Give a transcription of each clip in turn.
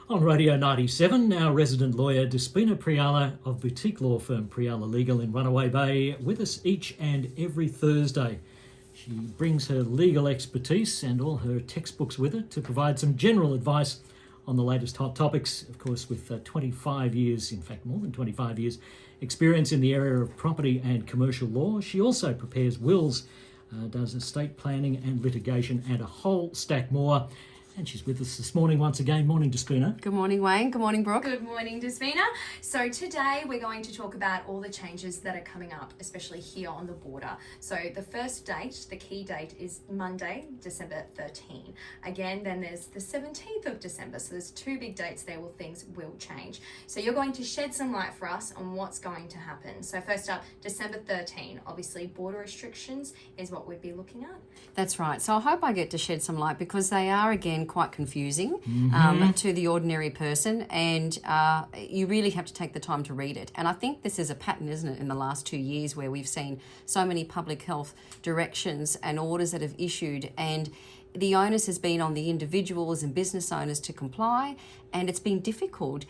On Radio 97, our resident lawyer Despina Priala of boutique law firm Priala Legal in Runaway Bay, with us each and every Thursday. She brings her legal expertise and all her textbooks with her to provide some general advice on the latest hot topics, of course with 25 years, in fact more than 25 years, experience in the area of property and commercial law. She also prepares wills, does estate planning and litigation and a whole stack more. And she's with us this morning once again. Morning, Despina. Good morning, Wayne. Good morning, Brooke. Good morning, Despina. So today we're going to talk about all the changes that are coming up, especially here on the border. So the first date, the key date, is Monday, December 13. Again, then there's the 17th of December. So there's two big dates there where things will change. So you're going to shed some light for us on what's going to happen. So first up, December 13, obviously border restrictions is what we'd be looking at. That's right. So I hope I get to shed some light because they are, again, quite confusing to the ordinary person, and you really have to take the time to read it. And I think this is a pattern, isn't it, in the last 2 years where we've seen so many public health directions and orders that have issued, and the onus has been on the individuals and business owners to comply, and it's been difficult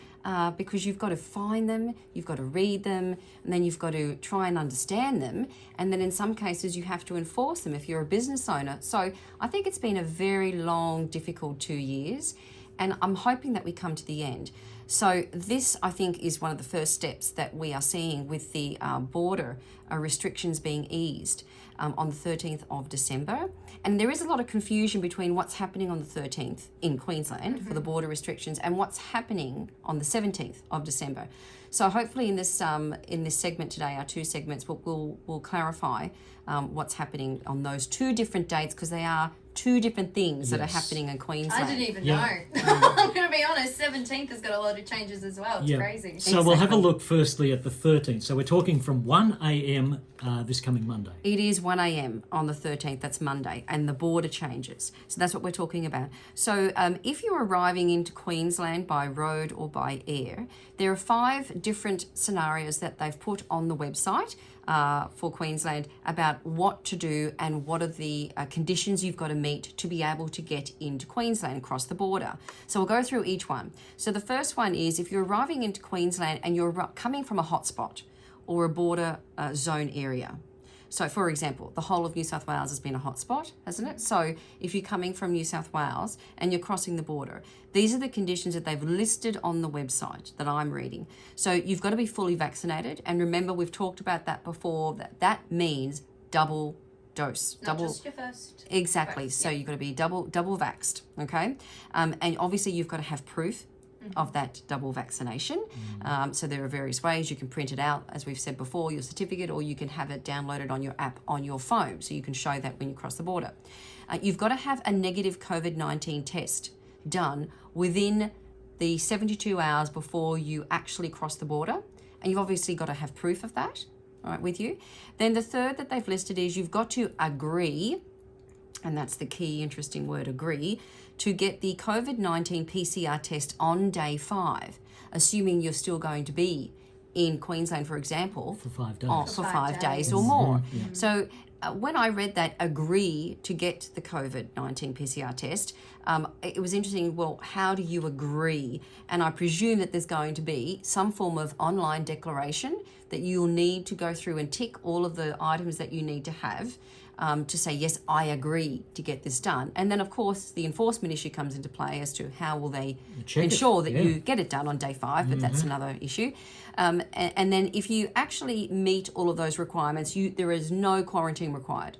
because you've got to find them, you've got to read them, and then you've got to try and understand them, and then in some cases you have to enforce them if you're a business owner. So I think it's been a very long, difficult 2 years, and I'm hoping that we come to the end. So this, I think, is one of the first steps that we are seeing with the border restrictions being eased on the 13th of December. And there is a lot of confusion between what's happening on the 13th in Queensland for the border restrictions and what's happening on the 17th of December. So hopefully in this segment today, our two segments, we'll clarify what's happening on those two different dates, because they are two different things that are happening in Queensland. I didn't even know. I'm going to be honest, 17th has got a lot of changes as well. It's crazy. So we'll have a look firstly at the 13th. So we're talking from 1 a.m. This coming Monday. It is 1 a.m. on the 13th, that's Monday, and the border changes. So that's what we're talking about. So if you're arriving into Queensland by road or by air, there are 5 different scenarios that they've put on the website for Queensland about what to do and what are the conditions you've got to meet to be able to get into Queensland across the border. So we'll go through each one. So the first one is if you're arriving into Queensland and you're coming from a hotspot or a border zone area. So for example, the whole of New South Wales has been a hotspot, hasn't it? So if you're coming from New South Wales and you're crossing the border, these are the conditions that they've listed on the website that I'm reading. So you've got to be fully vaccinated. And remember, we've talked about that before, that means double dose. Not just your first. Exactly. So you've got to be double vaxxed, okay? And obviously you've got to have proof of that double vaccination. So there are various ways. You can print it out, as we've said before, your certificate, or you can have it downloaded on your app on your phone, so you can show that when you cross the border. You've got to have a negative COVID-19 test done within the 72 hours before you actually cross the border, and you've obviously got to have proof of that, all right, with you. Then the third that they've listed is you've got to agree, and that's the key interesting word, agree, to get the COVID-19 PCR test on day 5, assuming you're still going to be in Queensland, for example, For 5 days. for 5 days or more. So when I read that, agree to get the COVID-19 PCR test, it was interesting, well, how do you agree? And I presume that there's going to be some form of online declaration that you'll need to go through and tick all of the items that you need to have to say, yes, I agree to get this done. And then, of course, the enforcement issue comes into play as to how will they ensure that you get it done on day 5, but that's another issue. And then if you actually meet all of those requirements, there is no quarantine required.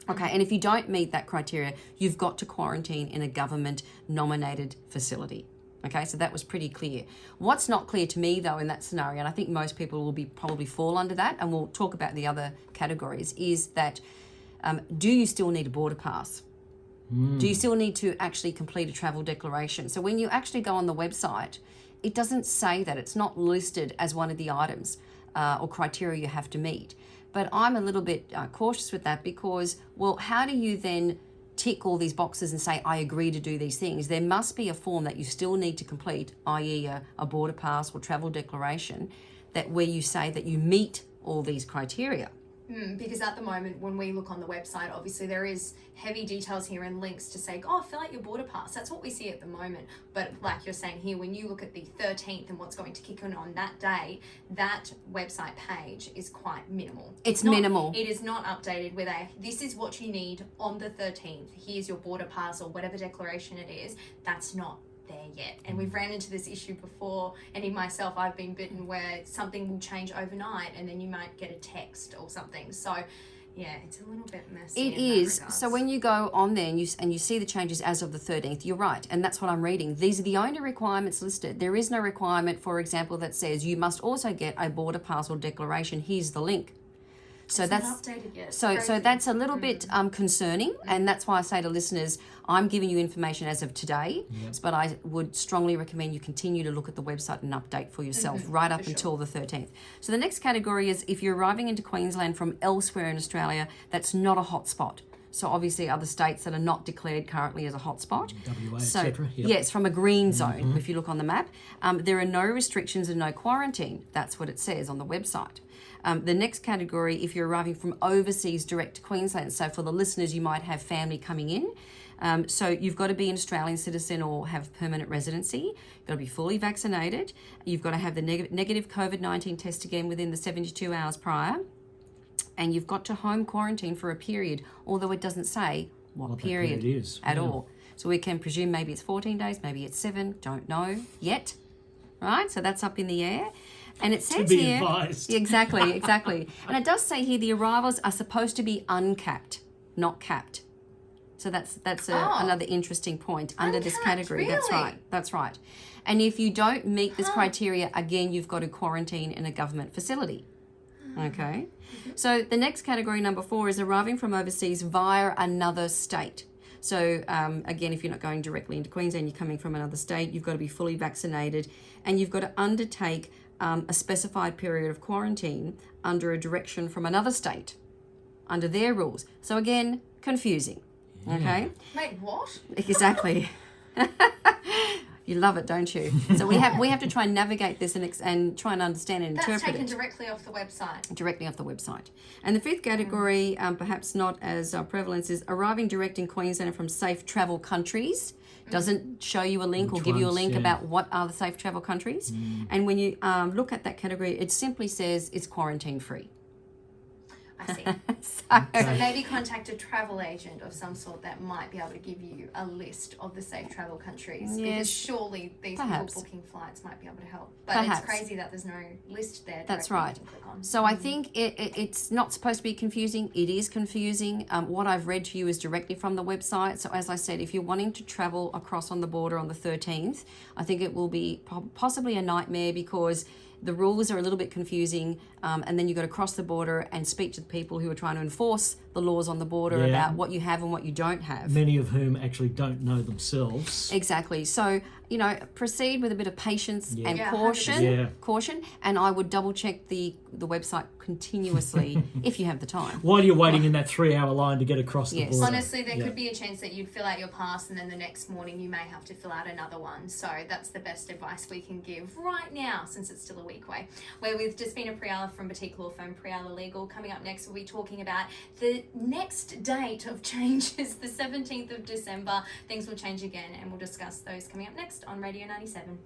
Okay, and if you don't meet that criteria, you've got to quarantine in a government-nominated facility. Okay, so that was pretty clear. What's not clear to me, though, in that scenario, and I think most people will probably fall under that, and we'll talk about the other categories, is that do you still need a border pass? Do you still need to actually complete a travel declaration? So when you actually go on the website, it doesn't say that. It's not listed as one of the items or criteria you have to meet. But I'm a little bit cautious with that because, well, how do you then tick all these boxes and say, I agree to do these things? There must be a form that you still need to complete, i.e. a border pass or travel declaration, that where you say that you meet all these criteria. Because at the moment, when we look on the website, obviously there is heavy details here and links to say, oh, fill out your border pass. That's what we see at the moment. But like you're saying here, when you look at the 13th and what's going to kick on that day, that website page is quite minimal. It's minimal. It is not updated with this is what you need on the 13th. Here's your border pass or whatever declaration it is. That's not there yet, and we've ran into this issue before, and in myself I've been bitten where something will change overnight and then you might get a text or something. So yeah, it's a little bit messy. It is. So when you go on there and you see the changes as of the 13th, you're right, and that's what I'm reading. These are the only requirements listed. There is no requirement, for example, that says you must also get a border pass or declaration. Here's the link. So it's that's not updated yet. So that's a little bit concerning, and that's why I say to listeners, I'm giving you information as of today, but I would strongly recommend you continue to look at the website and update for yourself right up until the 13th. So the next category is if you're arriving into Queensland from elsewhere in Australia, that's not a hotspot. So obviously other states that are not declared currently as a hotspot. WA, so, etc. Yes, from a green zone, if you look on the map. There are no restrictions and no quarantine. That's what it says on the website. The next category, if you're arriving from overseas direct to Queensland. So for the listeners, you might have family coming in. So you've got to be an Australian citizen or have permanent residency. You've got to be fully vaccinated. You've got to have the negative COVID-19 test again within the 72 hours prior. And you've got to home quarantine for a period, although it doesn't say what period is at all. So we can presume maybe it's 14 days, maybe it's 7, don't know yet. Right? So that's up in the air. And it says be here, advised. exactly. And it does say here the arrivals are supposed to be uncapped, not capped. So that's another interesting point under this category. Really? That's right. And if you don't meet this criteria, again, you've got to quarantine in a government facility. Okay. So the next category, number 4, is arriving from overseas via another state. So again, if you're not going directly into Queensland, you're coming from another state, you've got to be fully vaccinated, and you've got to undertake a specified period of quarantine under a direction from another state, under their rules. So again, confusing. Okay. Wait, what? Exactly. You love it, don't you? So we have to try and navigate this and try and understand and interpret That's taken it. directly off the website. Directly off the website. And the 5th category, perhaps not as prevalent, is arriving direct in Queensland from safe travel countries. Doesn't show you a link or give you a link about what are the safe travel countries. And when you look at that category, it simply says it's quarantine free. I see. So maybe contact a travel agent of some sort that might be able to give you a list of the safe travel countries. Yes. Because surely these Perhaps. people booking flights might be able to help. But Perhaps. it's crazy that there's no list there. That's directly right. you can click on. So I think it's not supposed to be confusing. It is confusing. What I've read to you is directly from the website. So as I said, if you're wanting to travel across on the border on the 13th, I think it will be possibly a nightmare because the rules are a little bit confusing, and then you've got to cross the border and speak to the people who are trying to enforce the laws on the border about what you have and what you don't have. Many of whom actually don't know themselves. Exactly. So, proceed with a bit of patience and Yeah, caution. 100%. Caution, and I would double check the website continuously if you have the time. While you're waiting in that 3-hour line to get across the Yes. border. Honestly, there could be a chance that you'd fill out your pass and then the next morning you may have to fill out another one. So that's the best advice we can give right now since it's still a week away. We're with Despina Priala from boutique law firm Priala Legal. Coming up next, we'll be talking about the next date of changes, the 17th of December. Things will change again, and we'll discuss those coming up next on Radio 97.